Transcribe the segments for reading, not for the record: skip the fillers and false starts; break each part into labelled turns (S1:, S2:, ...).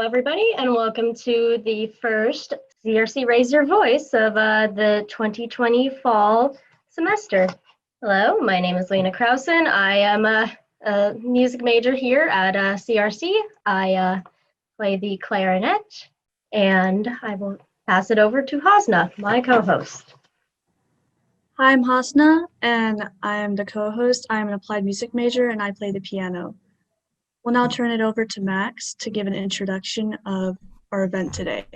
S1: everybody, and welcome to the first CRC Raise Your Voice of the 2020 fall semester. Hello, my name is Lena Krausen. I am a music major here at CRC. I play the clarinet, and I will pass it over to Hasna, my co-host.
S2: Hi, I'm Hasna, and I am the co-host. I'm an applied music major, and I play the piano. We'll now turn it over to Max to give an introduction of our event today.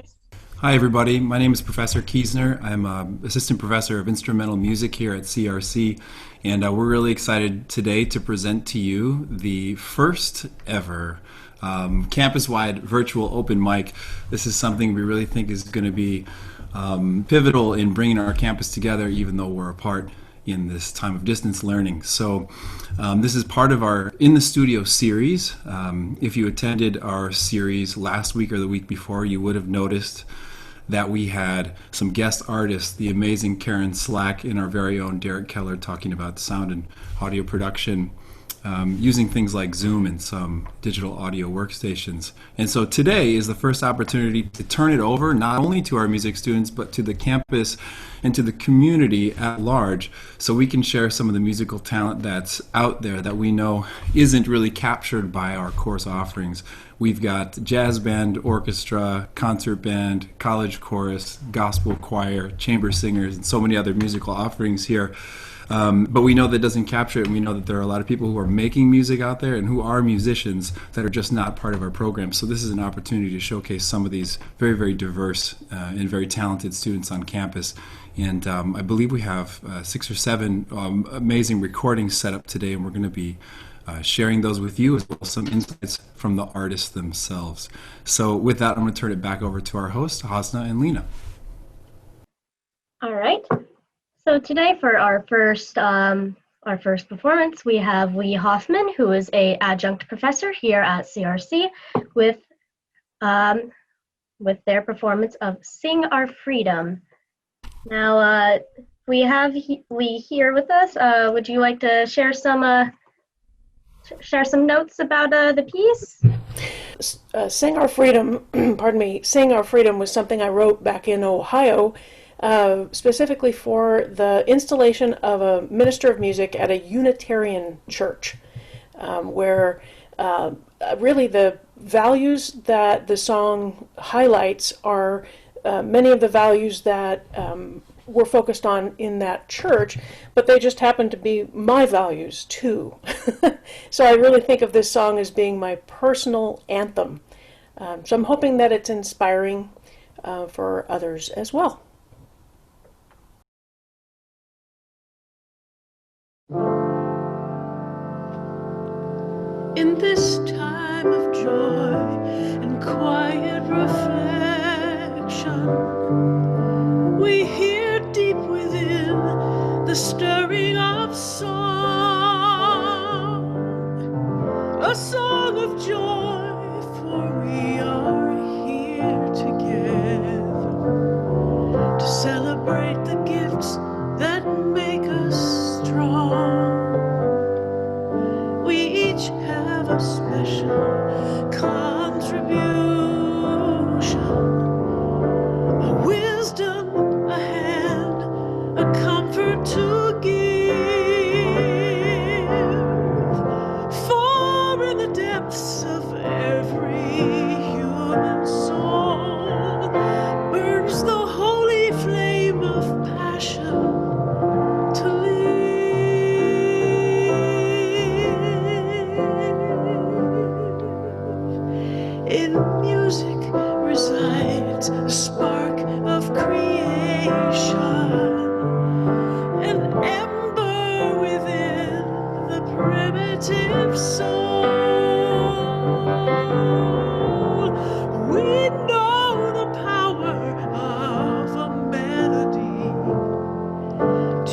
S3: Hi, everybody. My name is Professor Kiesner. I'm Assistant Professor of Instrumental Music here at CRC, and we're really excited today to present to you the first ever campus-wide virtual open mic. This is something we really think is going to be pivotal in bringing our campus together, even though we're apart in this time of distance learning. So this is part of our In the Studio series. If you attended our series last week or the week before, you would have noticed that we had some guest artists, the amazing Karen Slack and our very own Derek Keller, talking about sound and audio production using things like Zoom and some digital audio workstations. And so today is the first opportunity to turn it over not only to our music students but to the campus and to the community at large, so we can share some of the musical talent that's out there that we know isn't really captured by our course offerings. We've got jazz band, orchestra, concert band, college chorus, gospel choir, chamber singers, and so many other musical offerings here. But we know that doesn't capture it, and we know that there are a lot of people who are making music out there and who are musicians that are just not part of our program. So this is an opportunity to showcase some of these very, very diverse and very talented students on campus. And I believe we have 6 or 7 amazing recordings set up today, and we're going to be sharing those with you, as well as some insights from the artists themselves. So with that, I'm going to turn it back over to our hosts, Hasna and Lena.
S1: All right. So today for our first performance, we have Lee Hoffman, who is an adjunct professor here at CRC, with their performance of "Sing Our Freedom." Now we have Lee here with us. Would you like to share some notes about the piece?
S4: Sing Our Freedom, pardon me, Sing Our Freedom was something I wrote back in Ohio, specifically for the installation of a minister of music at a Unitarian church, where really the values that the song highlights are many of the values that were focused on in that church, but they just happen to be my values too. So I really think of this song as being my personal anthem. So I'm hoping that it's inspiring for others as well.
S5: In this time of joy and quiet reflection, we hear deep within the stirring of song, a song of joy, for we are here together to celebrate the gifts that make us strong. We each have a special contribution, a wisdom, a hand, a comfort to give. For in the depths of every human soul burns the holy flame of passion to live. In music resides a spark of creation, an ember within the primitive soul. We know the power of a melody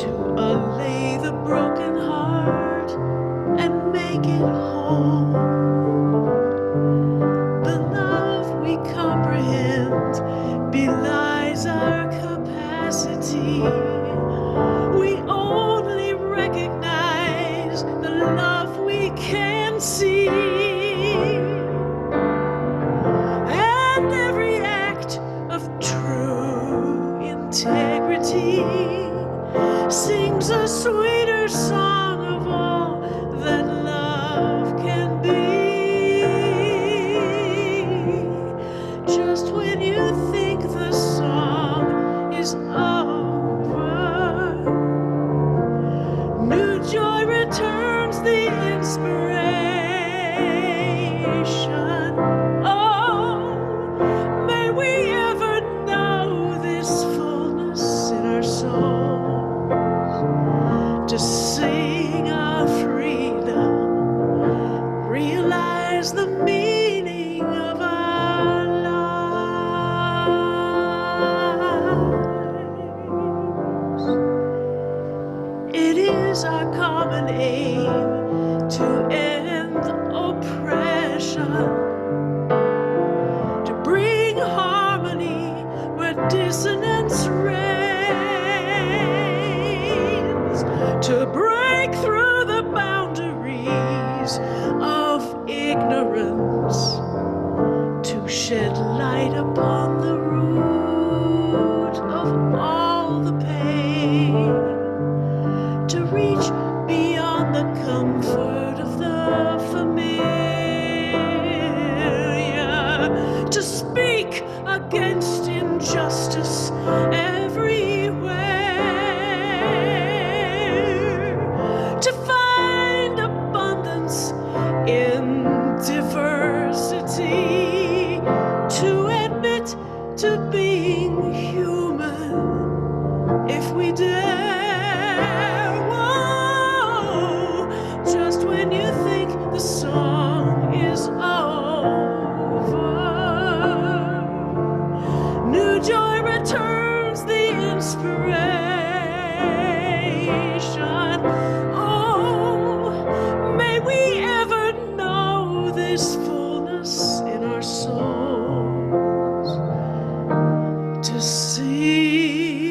S5: to allay the broken heart and make it whole. The love we comprehend belies our capacity. We only recognize the love we can see. And integrity sings a sweeter song of all that love can be. Just when you think the song is over, new joy returns the inspiration. Oh, may we ever know this fullness in our souls, to sing our freedom, realize the meaning of our lives. It is our common aim to end oppression, to bring harmony where dissonance reigns, to break through the boundaries of ignorance, to shed light upon the root of all the pain, to reach beyond the comfort of the familiar, to speak against injustice everywhere, to find abundance in diversity, to admit to being human if we dare. Whoa, just when you think the song is over, new joy returns the inspiration. Oh, may we ever know this fullness in our souls, to sing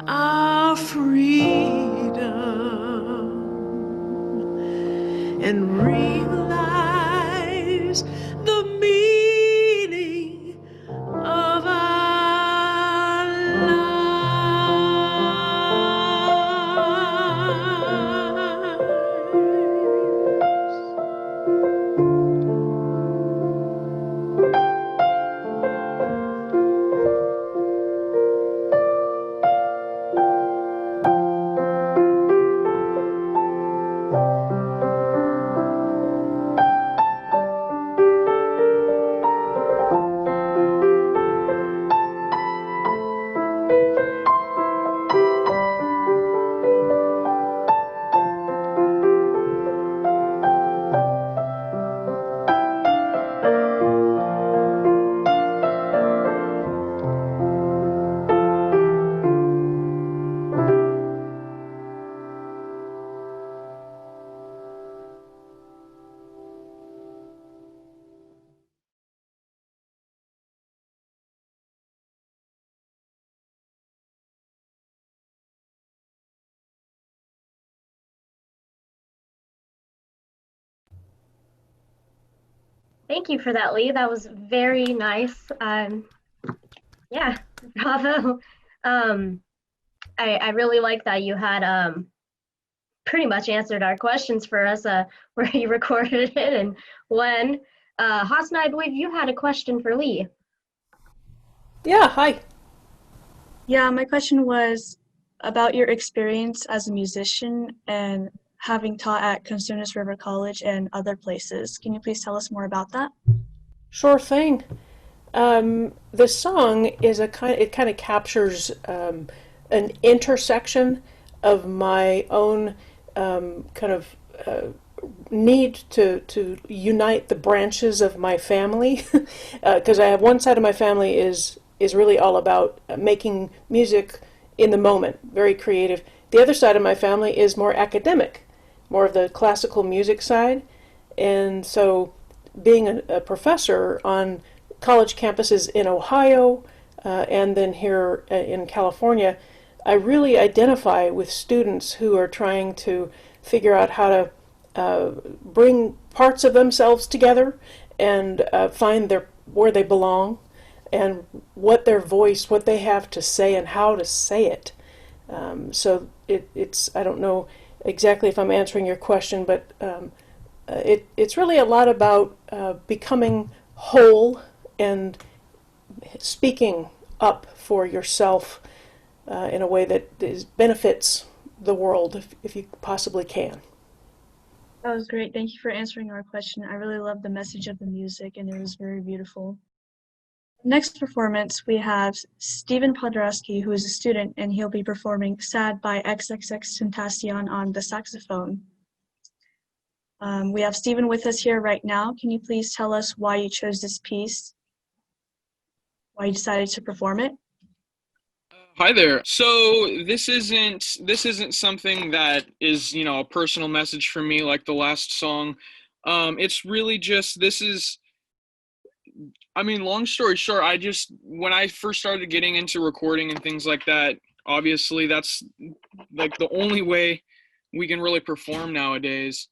S5: our freedom and realize the meaning of our
S1: Thank you for that, Lee. That was very nice. Yeah, bravo. I really like that you had pretty much answered our questions for us, where you recorded it and when. Hasna, I believe you had a question for Lee.
S4: Yeah, hi.
S2: Yeah, my question was about your experience as a musician and having taught at Cosumnes River College and other places. Can you please tell us more about that?
S4: Sure thing. The song is it kind of captures an intersection of my own kind of need to unite the branches of my family, because I have one side of my family is really all about making music in the moment, very creative. The other side of my family is more academic, more of the classical music side, and so being a professor on college campuses in Ohio and then here in California, I really identify with students who are trying to figure out how to bring parts of themselves together and find where they belong. and what their voice, what they have to say, and how to say it. So it's I don't know exactly if I'm answering your question, but it's really a lot about becoming whole and speaking up for yourself in a way that benefits the world if you possibly can.
S2: That was great. Thank you for answering our question. I really loved the message of the music, and it was very beautiful. Next performance, we have Stephen Podorowski, who is a student, and he'll be performing Sad by XXXTentacion on the saxophone. We have Stephen with us here right now. Can you please tell us why you chose this piece, why you decided to perform it?
S6: Hi there. So this isn't something that is, a personal message for me like the last song. It's really just long story short, when I first started getting into recording and things like that, obviously that's like the only way we can really perform nowadays.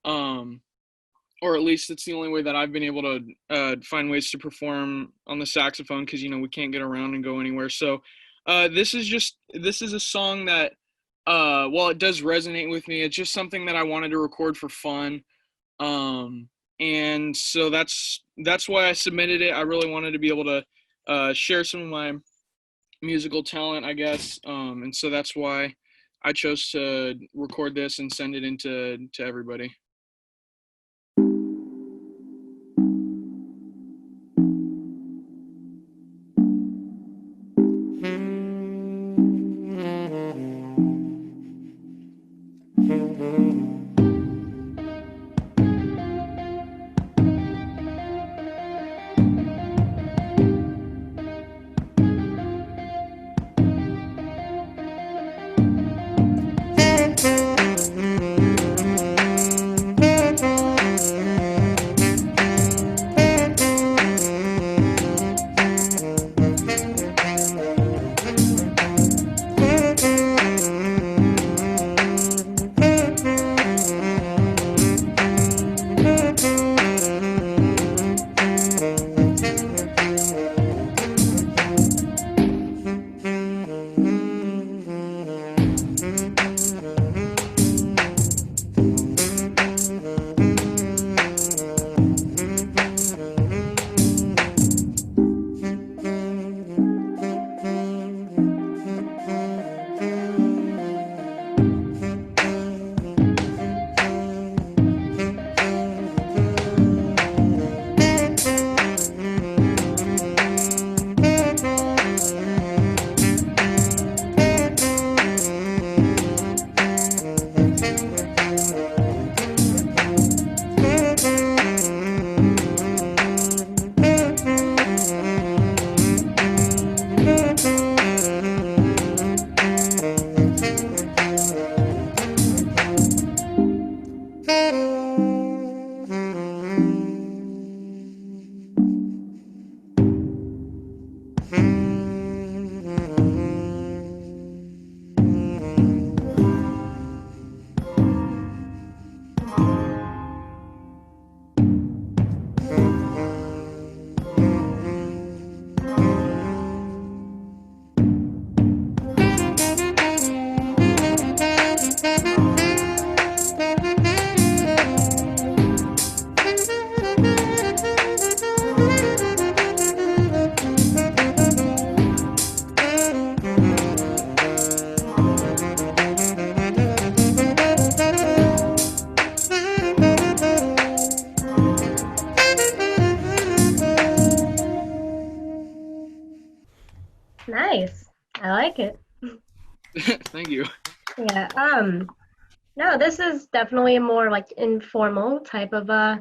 S6: Or at least it's the only way that I've been able to find ways to perform on the saxophone, because we can't get around and go anywhere. So this is a song that while it does resonate with me, it's just something that I wanted to record for fun. And so that's why I submitted it. I really wanted to be able to share some of my musical talent, I guess. And so that's why I chose to record this and send it to everybody.
S1: Nice. I like it.
S6: Thank you.
S1: Yeah. No, this is definitely a more like informal type of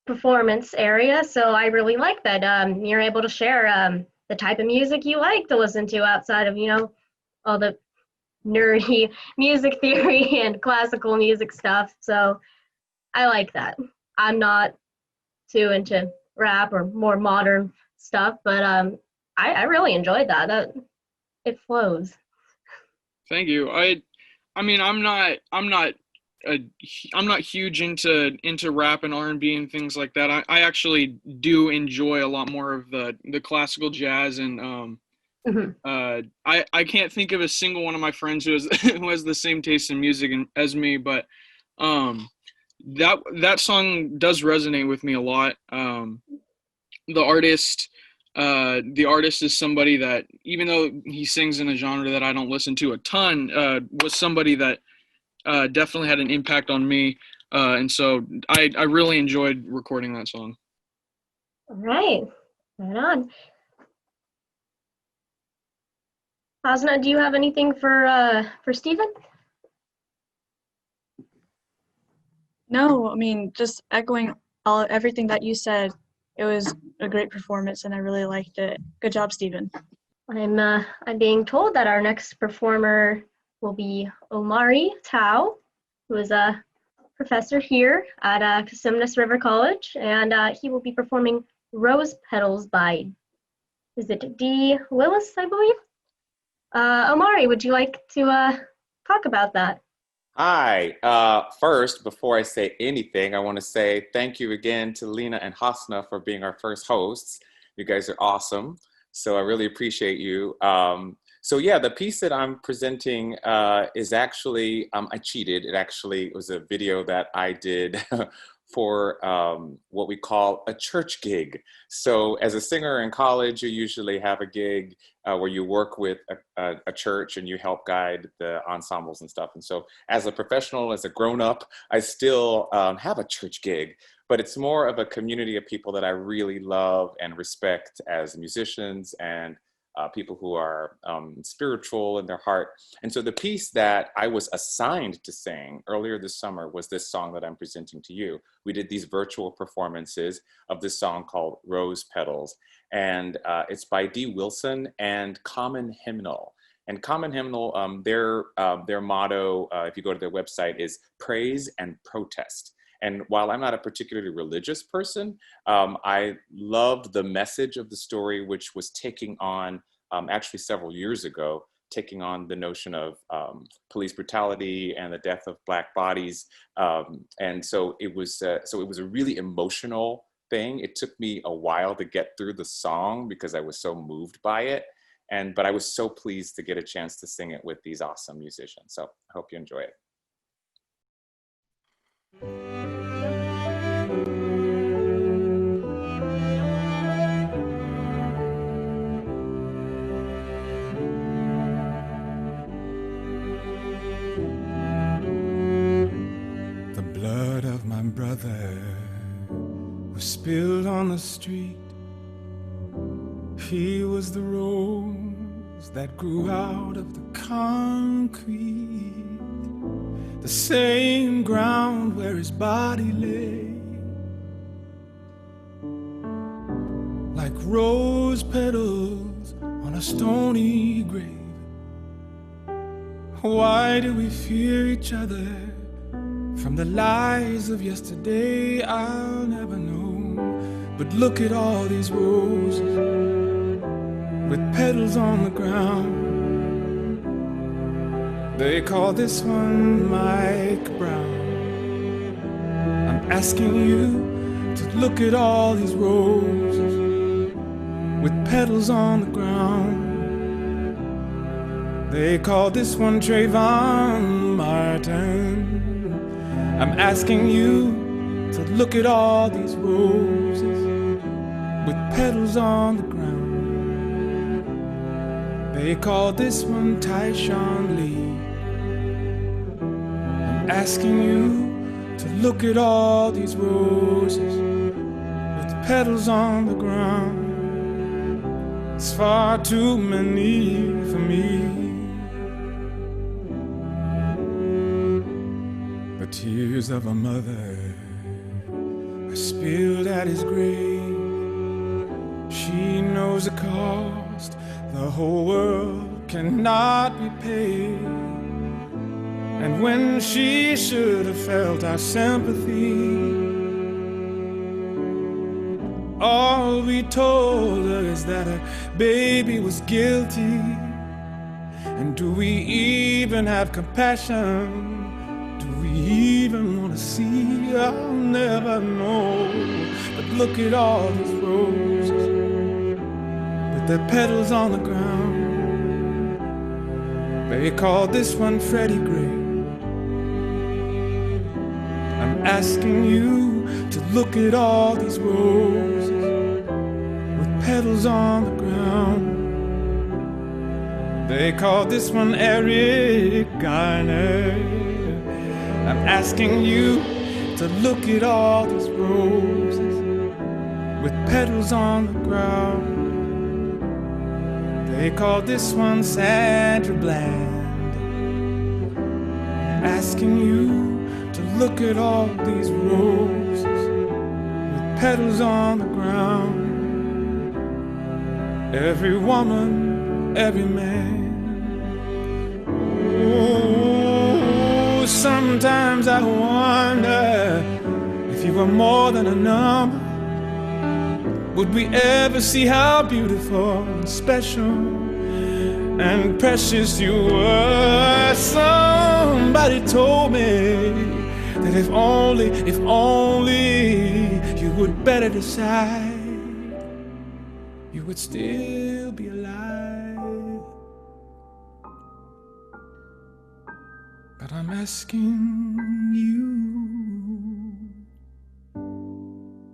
S1: performance area. So I really like that you're able to share the type of music you like to listen to outside of, all the nerdy music theory and classical music stuff. So I like that. I'm not too into rap or more modern stuff, but I really enjoyed that. It flows.
S6: Thank you. I'm not I'm not huge into rap and R&B and things like that. I actually do enjoy a lot more of the classical jazz, and I can't think of a single one of my friends who has the same taste in music as me, but that song does resonate with me a lot. The artist is somebody that, even though he sings in a genre that I don't listen to a ton, was somebody that definitely had an impact on me, and so I really enjoyed recording that song.
S1: All right, right on. Hasna, do you have anything for Stephen?
S2: No, I mean, just echoing everything that you said. It was a great performance, and I really liked it. Good job, Stephen.
S1: I'm being told that our next performer will be Omari Tao, who is a professor here at Cosumnes River College, and he will be performing Rose Petals by, is it D. Willis, I believe? Omari, would you like to talk about that?
S7: Hi. First, before I say anything, I want to say thank you again to Lena and Hasna for being our first hosts. You guys are awesome. So I really appreciate you. So yeah, the piece that I'm presenting is actually, I cheated. It was a video that I did for what we call a church gig. So as a singer in college, you usually have a gig where you work with a church and you help guide the ensembles and stuff. And so as a professional, as a grown-up, I still have a church gig, but it's more of a community of people that I really love and respect as musicians and people who are spiritual in their heart. And so the piece that I was assigned to sing earlier this summer was this song that I'm presenting to you. We did these virtual performances of this song called Rose Petals. And it's by D. Wilson and Common Hymnal. And Common Hymnal, their motto, if you go to their website, is praise and protest. And while I'm not a particularly religious person, I loved the message of the story, which was taking on, actually several years ago, taking on the notion of police brutality and the death of Black bodies. And so it was a really emotional thing. It took me a while to get through the song because I was so moved by it. But I was so pleased to get a chance to sing it with these awesome musicians. So I hope you enjoy it.
S5: The blood of my brother was spilled on the street. He was the rose that grew out of the concrete, the same ground where his body lay, like rose petals on a stony grave. Why do we fear each other? From the lies of yesterday, I'll never know. But look at all these roses with petals on the ground. They call this one Mike Brown. I'm asking you to look at all these roses with petals on the ground. They call this one Trayvon Martin. I'm asking you to look at all these roses with petals on the ground. They call this one Tyshawn Lee. I'm asking you to look at all these roses with petals on the ground. It's far too many for me. The tears of a mother are spilled at his grave. She knows the cost, the whole world cannot be paid. And when she should have felt our sympathy, all we told her is that her baby was guilty. And do we even have compassion? Do we even want to see, I'll never know. But look at all these roses with their petals on the ground. They call this one Freddie Gray. I'm asking you to look at all these roses with petals on the ground. They call this one Eric Garner. I'm asking you to look at all these roses with petals on the ground. They call this one Sandra Bland. I'm asking you to look at all these roses with petals on the ground. Every woman, every man. Oh, sometimes I wonder if you were more than a number. Would we ever see how beautiful and special and precious you were? Somebody told me that if only you would better decide, you would still be alive. But I'm asking you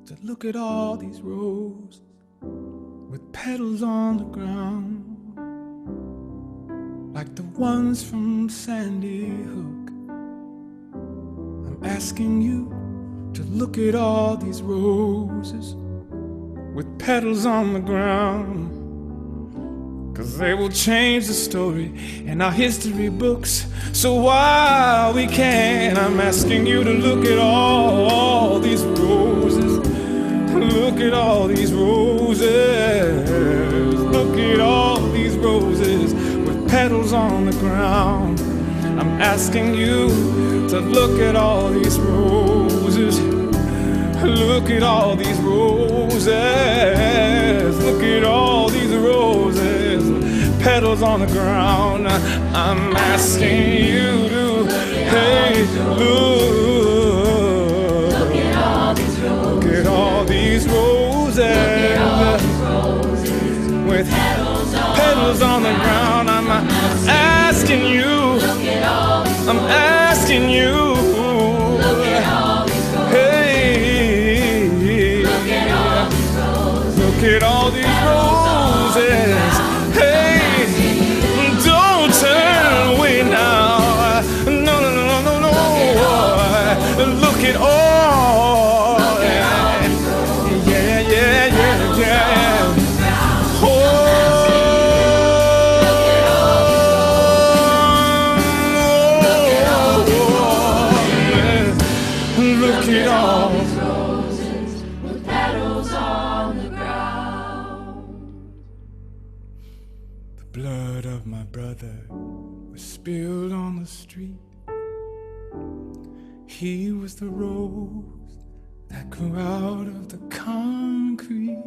S5: to look at all these roses with petals on the ground, like the ones from Sandy Hook. I'm asking you to look at all these roses with petals on the ground, 'cause they will change the story in our history books. So while we can, I'm asking you to look at all these roses. Look at all these roses. Look at all these roses with petals on the ground. I'm asking you to look at all these roses. Look at all these roses. Look at all these roses. Petals on the ground. I'm asking you to, hey, look. Look at all these roses. Look at all these roses. With petals on the ground. I'm asking you. I'm asking you. Look at all these roses. Hey, don't turn away now. No, no, no, no, no, no. Look at all. Yeah, yeah, yeah, yeah. Oh, look at all. Blood of my brother was spilled on the street. He was the rose that grew out of the concrete.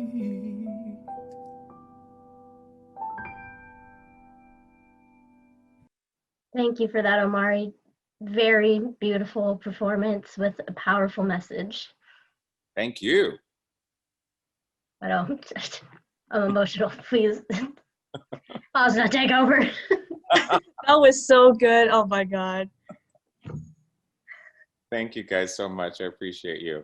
S1: Thank you for that, Omari. Very beautiful performance with a powerful message.
S7: Thank you.
S1: I don't, I'm emotional. Please, Osna, take over.
S2: That was so good. Oh my God.
S7: Thank you guys so much. I appreciate you.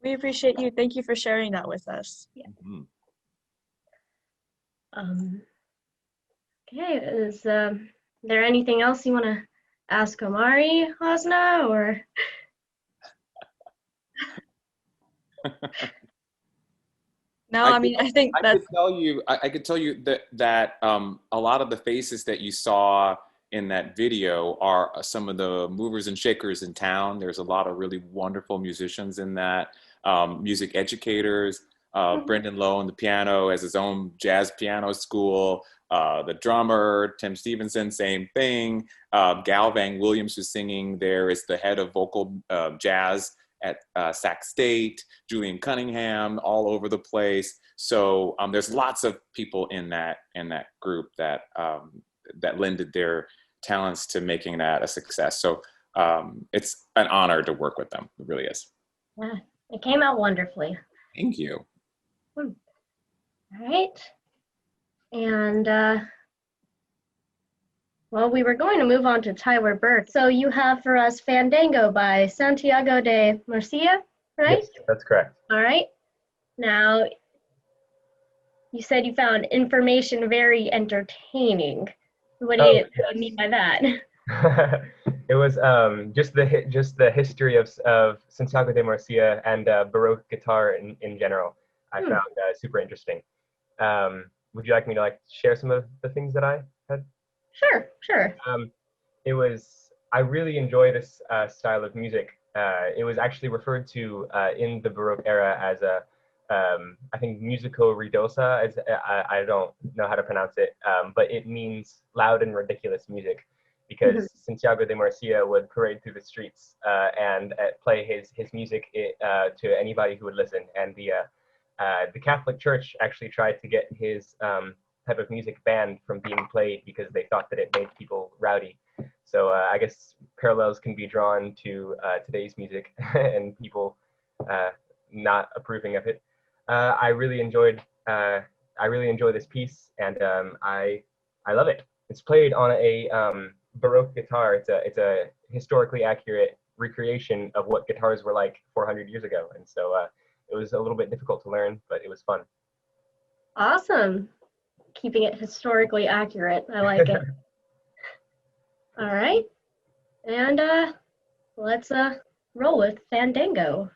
S2: We appreciate you. Thank you for sharing that with us.
S1: Yeah.
S7: Mhm.
S1: Okay, is there anything else you want to ask Omari, Osna, or?
S2: No, I mean, I think
S7: I
S2: that's
S7: could tell you, I could tell you that a lot of the faces that you saw in that video are some of the movers and shakers in town. There's a lot of really wonderful musicians in that, music educators. Brendan Lowe on the piano has his own jazz piano school. The drummer, Tim Stevenson, same thing. Gal Van Williams, who's singing there, is the head of vocal jazz at Sac State. Julian Cunningham, all over the place. So there's lots of people in that group that that lended their talents to making that a success. So it's an honor to work with them. It really is.
S1: Yeah, it came out wonderfully.
S7: Thank you.
S1: All right. And well, we were going to move on to Tyler Burke. So you have for us Fandango by Santiago de Murcia, right?
S8: Yes, that's correct.
S1: All right. Now, you said you found information very entertaining. What do you mean by that?
S8: It was just the history of Santiago de Murcia and Baroque guitar in general. I found super interesting. Would you like me to share some of the things that I had?
S1: Sure.
S8: I really enjoy this style of music. It was actually referred to in the Baroque era as I think musico ridosa. I don't know how to pronounce it, but it means loud and ridiculous music, because Santiago de Murcia would parade through the streets and play his music to anybody who would listen. And the Catholic Church actually tried to get his type of music banned from being played because they thought that it made people rowdy. So I guess parallels can be drawn to today's music and people not approving of it. I really enjoy this piece, and I love it. It's played on a Baroque guitar. It's a historically accurate recreation of what guitars were like 400 years ago, and so it was a little bit difficult to learn, but it was fun.
S1: Awesome. Keeping it historically accurate. I like it. All right. And let's roll with Fandango.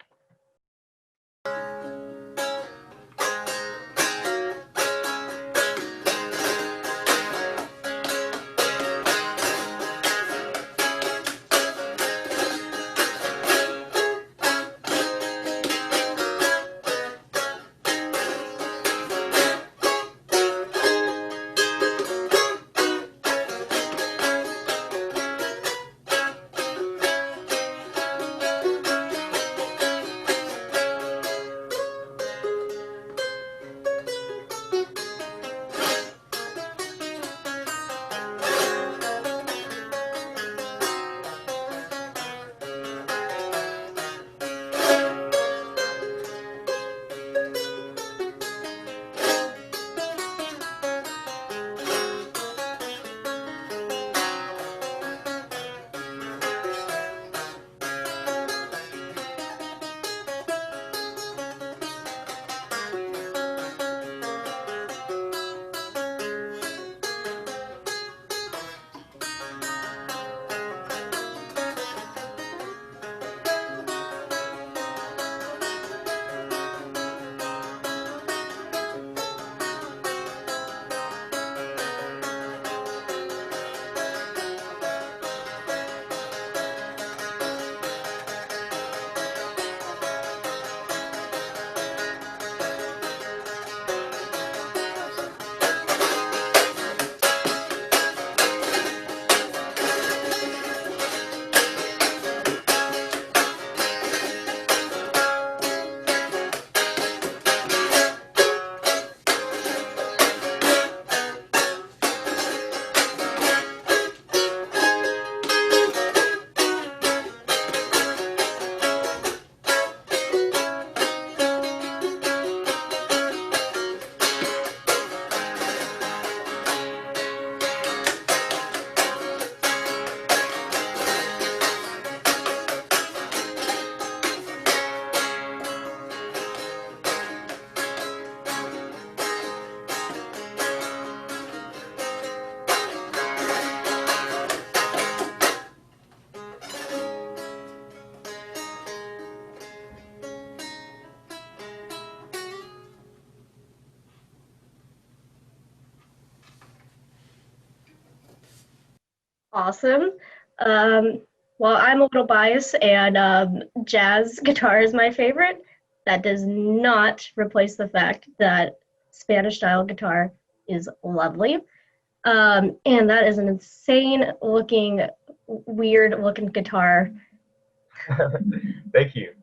S1: Awesome. Well, I'm a little biased, and jazz guitar is my favorite. That does not replace the fact that Spanish style guitar is lovely. And that is an insane looking, weird looking guitar.
S8: Thank you.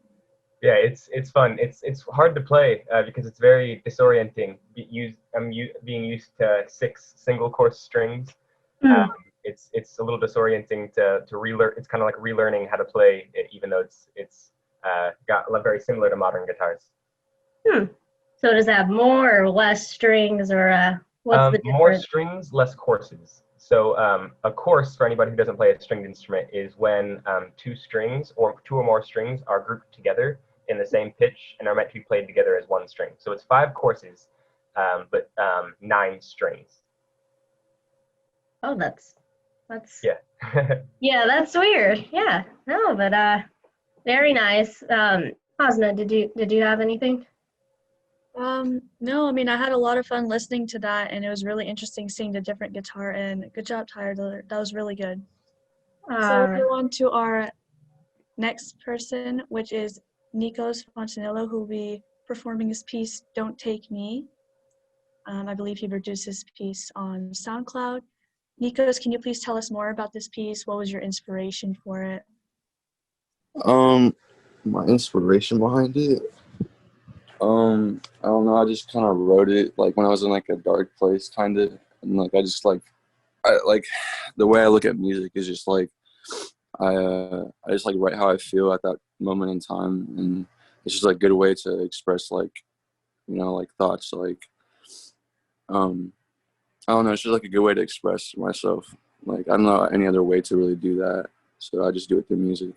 S8: Yeah, it's fun. It's hard to play because it's very disorienting. I'm being used to 6 single course strings, it's a little disorienting to relearn. It's kind of like relearning how to play it, even though it's got very similar to modern guitars.
S1: So does it have more or less strings, or what's the difference?
S8: More strings, less courses. So a course, for anybody who doesn't play a stringed instrument, is when two strings or two or more strings are grouped together in the same pitch and are meant to be played together as one string. So it's 5 courses, but 9 strings.
S1: Oh, that's
S8: Yeah.
S1: yeah, that's weird. Yeah, no, but very nice. Hasna, did you have anything?
S2: No, I mean, I had a lot of fun listening to that, and it was really interesting seeing the different guitar, and good job, Tyler. That was really good. So we'll go on to our next person, which is Nikos Fontanillo, who will be performing his piece, Don't Take Me. I believe he produced this piece on SoundCloud. Nikos, can you please tell us more about this piece? What was your inspiration for it?
S9: My inspiration behind it? I don't know, I just kind of wrote it like when I was in like a dark place kind of, and like I just like the way I look at music is just like I just like write how I feel at that moment in time, and it's just like a good way to express like, you know, like thoughts, like I don't know, it's just like a good way to express myself. Like I don't know any other way to really do that, so I just do it through music.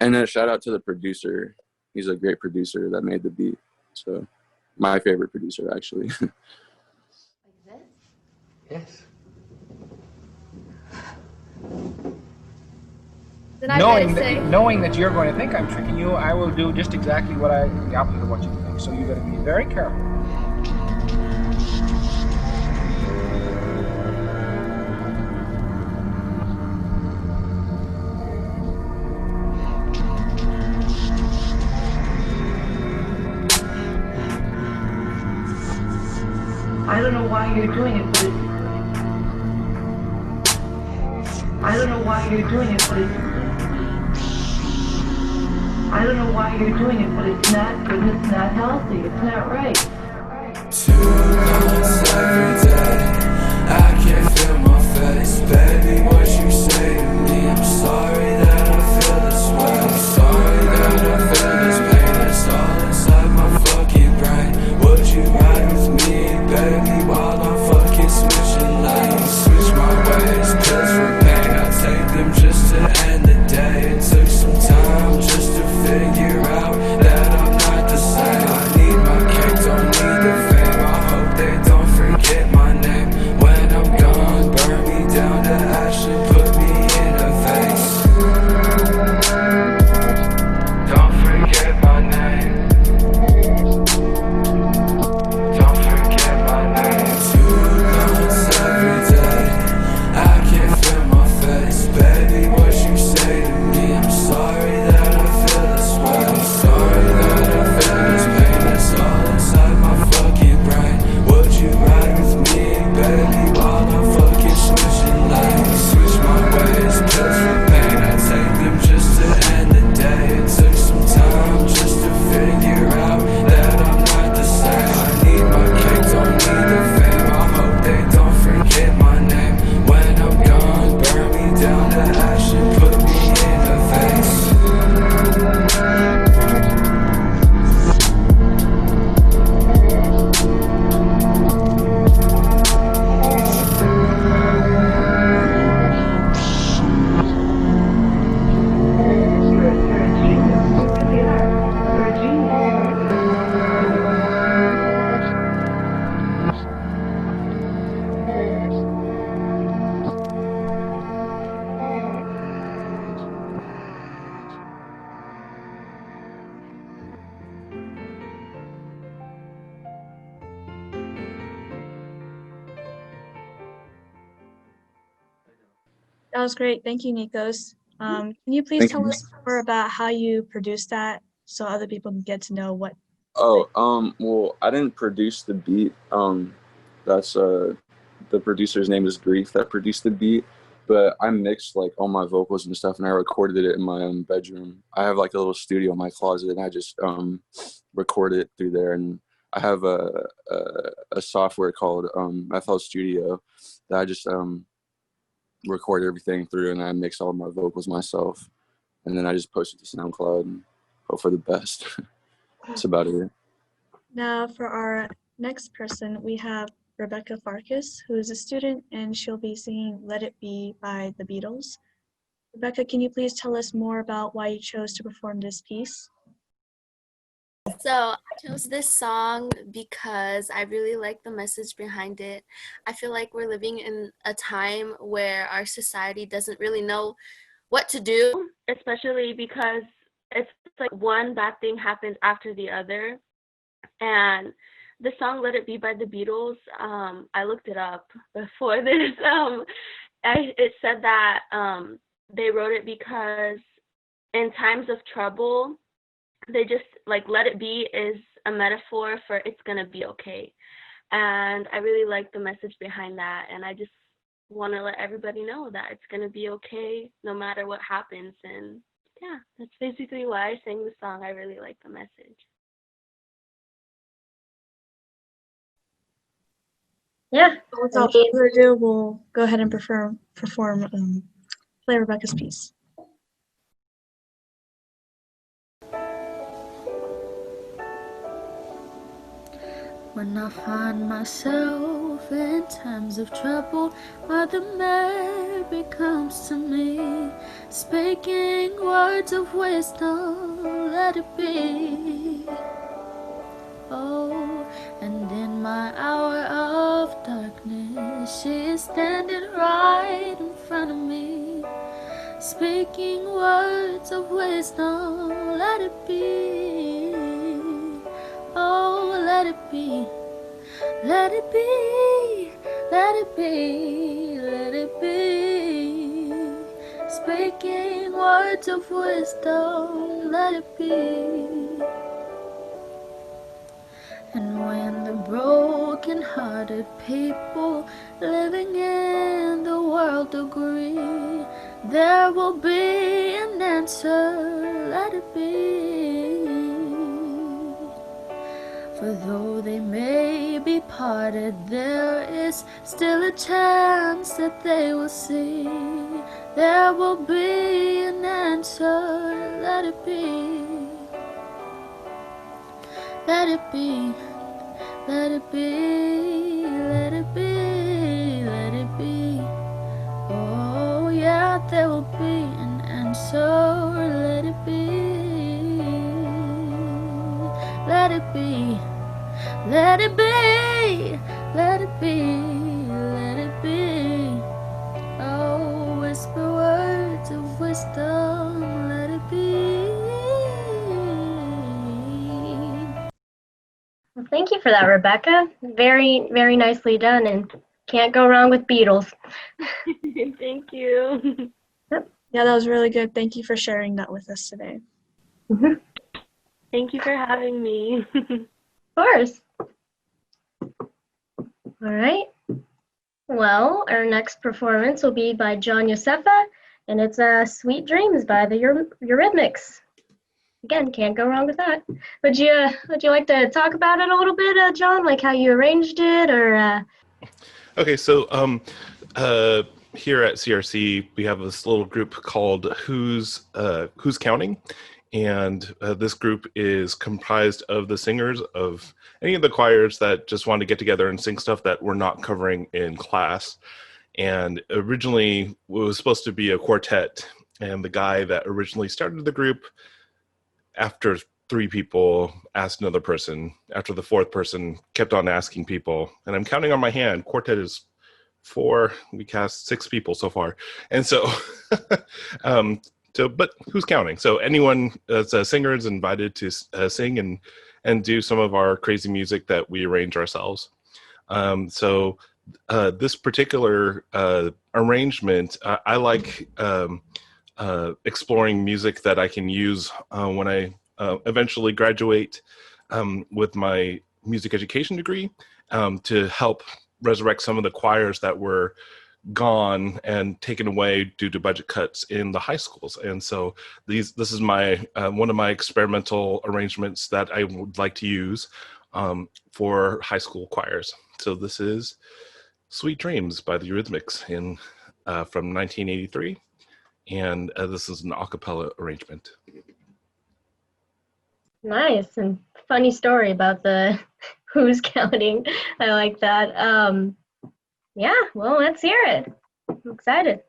S9: And then a shout out to the producer. He's a great producer that made the beat. So, my favorite producer, actually.
S1: Like this?
S10: Yes.
S11: Then I knowing that you're going to think I'm tricking you, I will do just exactly the opposite of what you think. So you got to be very careful.
S10: I don't know why you're doing it, but I don't know why you're doing it, but I don't know why you're doing it, but it's not healthy. It's not right.
S12: 2 months every day, I can't feel my face. Baby, what you say to me? I'm sorry that I feel this way. I'm sorry that I feel this pain. It's all inside my fucking brain. Would you ride with me, baby, while I'm fucking switching lanes? Switch my ways, pills for pain. I take them just to end the day. It took some time just to figure out that I'm not the same. I need my cake, don't need the fame. I hope they don't forget my name. When I'm gone, burn me down to ash and put me in a vase. Don't forget my name. Don't forget my name. 2 months every day, I can't feel my face. Baby, what you say to me? I'm sorry that I feel this way. I'm sorry that I feel this pain. It's all inside my fucking brain. Would you ride with me, baby, while I'm fucking switching lanes? Switch my ways, pills for pain. I take them just to end the day. It took some time just to figure out that I'm not the same. I need my cake, don't need the fame. I hope they don't forget my name. When I'm gone, burn me down to ash and put me in a vase.
S10: You're a genius. You really are. You're a genius.
S2: That was great. Thank you, Nikos. Can you please
S9: Thank
S2: tell
S9: you.
S2: us more about how you produced that so other people can get to know what?
S9: Well, I didn't produce the beat. That's the producer's name is Grief that produced the beat, but I mixed like all my vocals and stuff, and I recorded it in my own bedroom. I have like a little studio in my closet, and I just record it through there. And I have a software called FL Studio that I just record everything through, and I mix all my vocals myself, and then I just post it to SoundCloud and hope for the best. That's about it.
S2: Now for our next person, we have Rebecca Farkas, who is a student, and she'll be singing Let It Be by the Beatles. Rebecca, can you please tell us more about why you chose to perform this piece?
S13: So I chose this song because I really like the message behind it. I feel like we're living in a time where our society doesn't really know what to do, especially because it's like one bad thing happens after the other. And the song Let It Be by the Beatles, I looked it up before this. It said that they wrote it because in times of trouble, they just like let it be is a metaphor for it's gonna be okay. And I really like the message behind that, and I just want to let everybody know that it's gonna be okay no matter what happens. And yeah, that's basically why I sang the song. I really like the message.
S1: Yeah.
S2: Without further ado, we'll go ahead and play Rebecca's piece.
S14: When I find myself in times of trouble, Mother Mary comes to me, speaking words of wisdom, let it be. Oh, and in my hour of darkness, she is standing right in front of me, speaking words of wisdom, let it be. Oh, let it be, let it be, let it be, let it be. Speaking words of wisdom, let it be. And when the broken-hearted people living in the world agree, there will be an answer, let it be. For though they may be parted, there is still a chance that they will see. There will be an answer, let it be. Let it be, let it be, let it be, let it be. Oh yeah, there will be an answer, let it be. Let it be, let it be, let it be, let it be. Oh, whisper words of wisdom, let it be.
S1: Well, thank you for that, Rebecca. Very, very nicely done, and can't go wrong with Beatles.
S13: Thank you.
S2: Yeah, that was really good. Thank you for sharing that with us today.
S13: Thank you for having me.
S1: Of course. All right. Well, our next performance will be by John Josefa, and it's Sweet Dreams by the Eurythmics. Again, can't go wrong with that. Would you like to talk about it a little bit, John? Like how you arranged it, or?
S15: Okay, so here at CRC, we have this little group called Who's Counting, and this group is comprised of the singers of any of the choirs that just want to get together and sing stuff that we're not covering in class. And originally, it was supposed to be a quartet, and the guy that originally started the group, after 3 people asked another person, after the 4th person kept on asking people, and I'm counting on my hand, quartet is 4, we cast 6 people so far. And so, but who's counting? So anyone that's a singer is invited to sing and do some of our crazy music that we arrange ourselves. So this particular arrangement, I like exploring music that I can use when I eventually graduate with my music education degree to help resurrect some of the choirs that were gone and taken away due to budget cuts in the high schools. And so this is my one of my experimental arrangements that I would like to use for high school choirs. So this is Sweet Dreams by the Eurythmics in from 1983. And this is an a cappella arrangement.
S1: Nice and funny story about the who's counting. I like that. Yeah, well, let's hear it. I'm excited.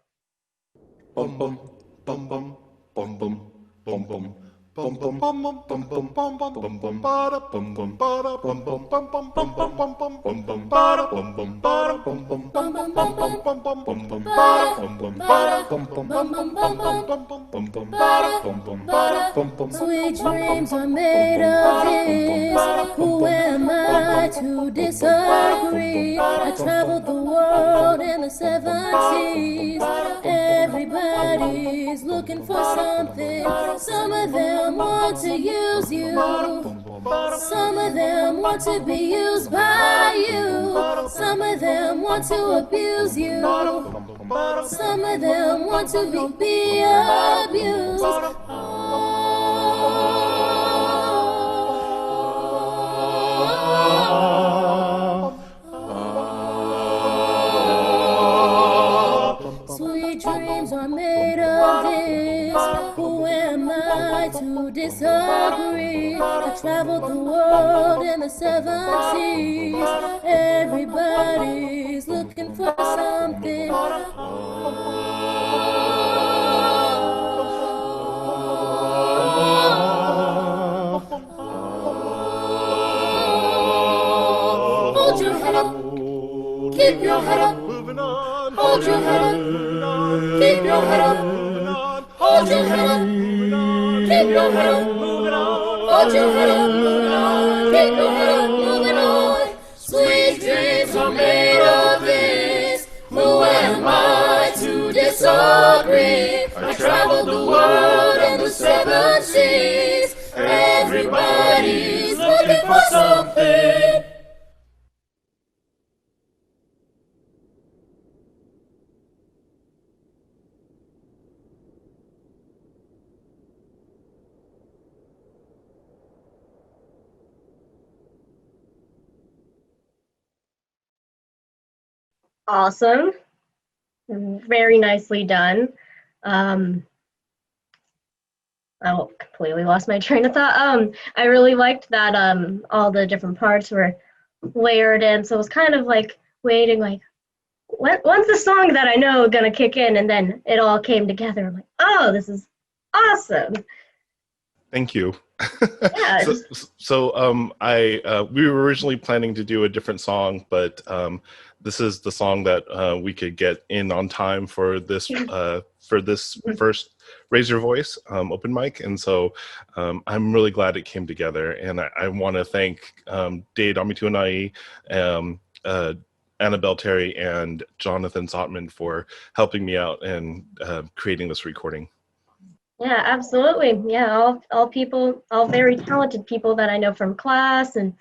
S12: Bum bum bum bum bum bum bum bum. Bum bum bum bum bum bum bum bum bum bum bada bum bum bada bum bum bum bum bum bum bum bum bum bum bada bum bum bada bum bum bum bum bum bum bum bum bum bada bum bum bada bum bum bum bum bum bum bum bum bada bum bum bada bum bum.
S14: Sweet dreams are made of this. Who am I to disagree? I traveled the world in the 7 seas. Everybody's looking for something. Some of them want to use you. Some of them want to be used by you. Some of them want to abuse you. Some of them want to be abused. Sweet dreams are made of this. Who am I to disagree? I traveled the world in the 7 seas. Everybody's looking for something. Hold your head up, keep your head up, hold your head up, keep your head up, hold your head up, keep your head up, hold your head up, keep your head up, moving on. Sweet dreams are made of this. Who am I to disagree? I traveled the world in the 7 seas. Everybody's looking for something.
S1: Awesome. Very nicely done. I completely lost my train of thought. I really liked that all the different parts were layered in, so it was kind of like waiting, like when's the song that I know gonna kick in, and then it all came together. I'm like, oh, this is awesome.
S15: Thank you.
S1: Yeah.
S15: We were originally planning to do a different song, but this is the song that we could get in on time for this first Raise Your Voice open mic, and so I'm really glad it came together. And I want to thank Dade Amituanai, Annabelle Terry, and Jonathan Zotman for helping me out and creating this recording.
S1: Yeah, absolutely. Yeah, all people, all very talented people that I know from class and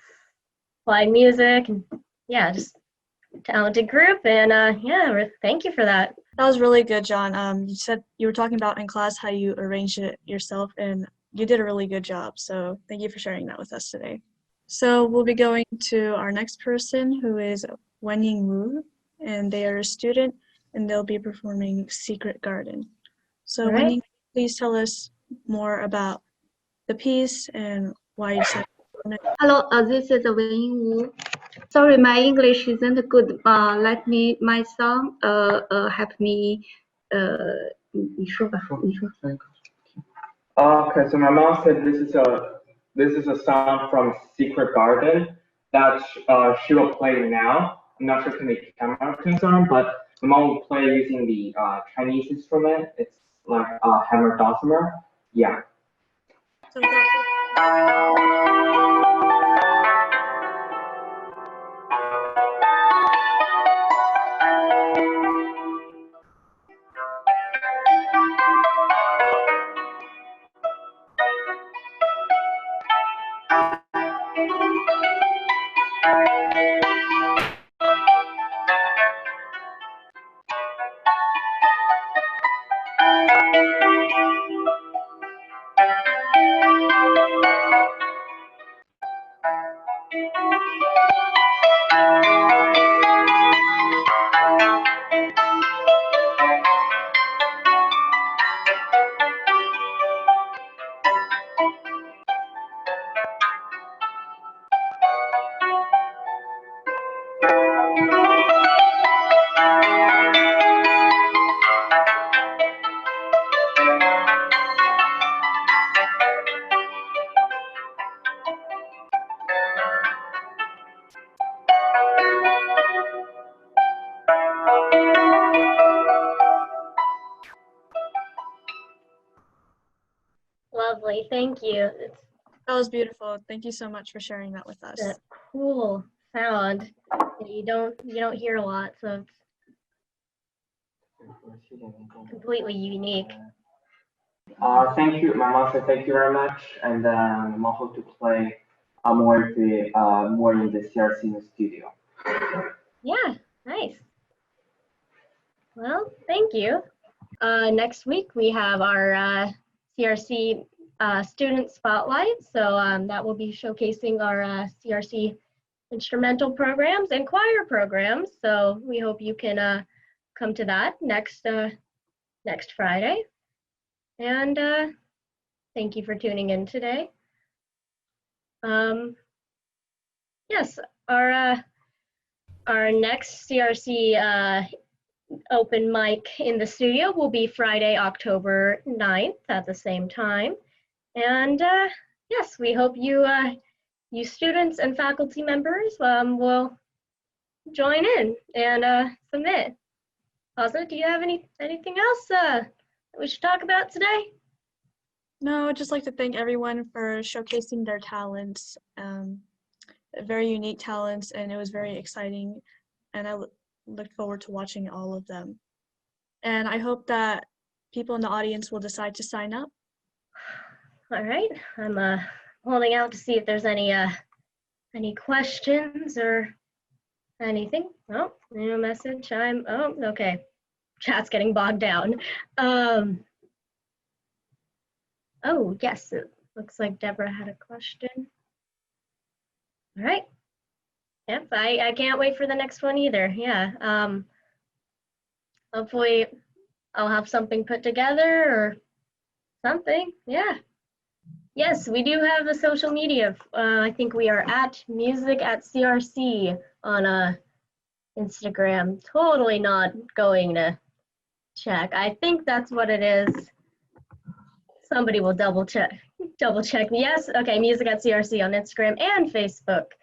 S1: applied music, and yeah, just talented group. And yeah, thank you for that.
S2: That was really good, John. You said you were talking about in class how you arranged it yourself, and you did a really good job. So thank you for sharing that with us today. So we'll be going to our next person, who is Wenying Wu, and they are a student, and they'll be performing Secret Garden. So
S1: right.
S2: Wenying, please tell us more about the piece and why you decided to perform it.
S16: Hello, this is Wenying Wu. Sorry, my English isn't good. Let me, my song, help me. 你说吧，你说。
S8: Okay, so my mom said this is a song from Secret Garden that she will play now. I'm not sure how many camera tunes on, but my mom will play using the Chinese instrument. It's like hammer dulcimer. Yeah.
S2: So
S1: Lovely, thank you. It's
S2: That was beautiful. Thank you so much for sharing that with us.
S1: a cool sound that you don't hear a lot, so it's completely unique.
S17: Thank you, Mama. Thank you very much, and I'm also to play more in the CRC studio.
S1: Yeah, nice. Well, thank you. Next week we have our CRC student spotlight, so that will be showcasing our CRC instrumental programs and choir programs. So we hope you can come to that next Friday. And thank you for tuning in today. Yes, our next CRC open mic in the studio will be Friday, October 9th at the same time. And yes, we hope you students and faculty members will join in and submit. Also, do you have anything else that we should talk about today?
S2: No, I'd just like to thank everyone for showcasing their talents, very unique talents, and it was very exciting, and I look forward to watching all of them. And I hope that people in the audience will decide to sign up.
S1: All right, I'm holding out to see if there's any questions or anything. Oh, new message. Oh, okay. Chat's getting bogged down. Oh, yes, it looks like Deborah had a question. All right. Yep, I can't wait for the next one either. Yeah. Hopefully I'll have something put together or something. Yeah. Yes, we do have a social media. I think we are at Music at CRC on Instagram. Totally not going to check. I think that's what it is. Somebody will double check me. Yes, okay, Music at CRC on Instagram and Facebook.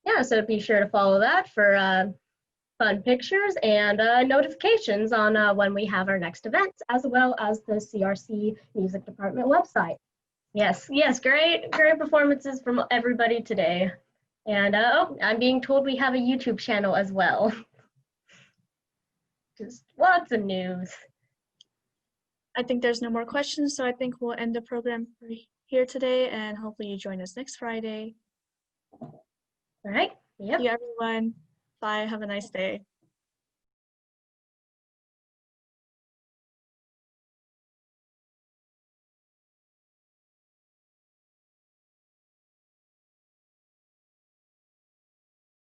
S1: Yeah, so be sure to follow that for fun pictures and notifications on when we have our next events, as well as the CRC Music Department website. Yes, great performances from everybody today. And oh, I'm being told we have a YouTube channel as well. Just lots of news.
S2: I think there's no more questions, so I think we'll end the program here today, and hopefully you join us next Friday.
S1: All right. Yep.
S2: See you, everyone. Bye. Have a nice day.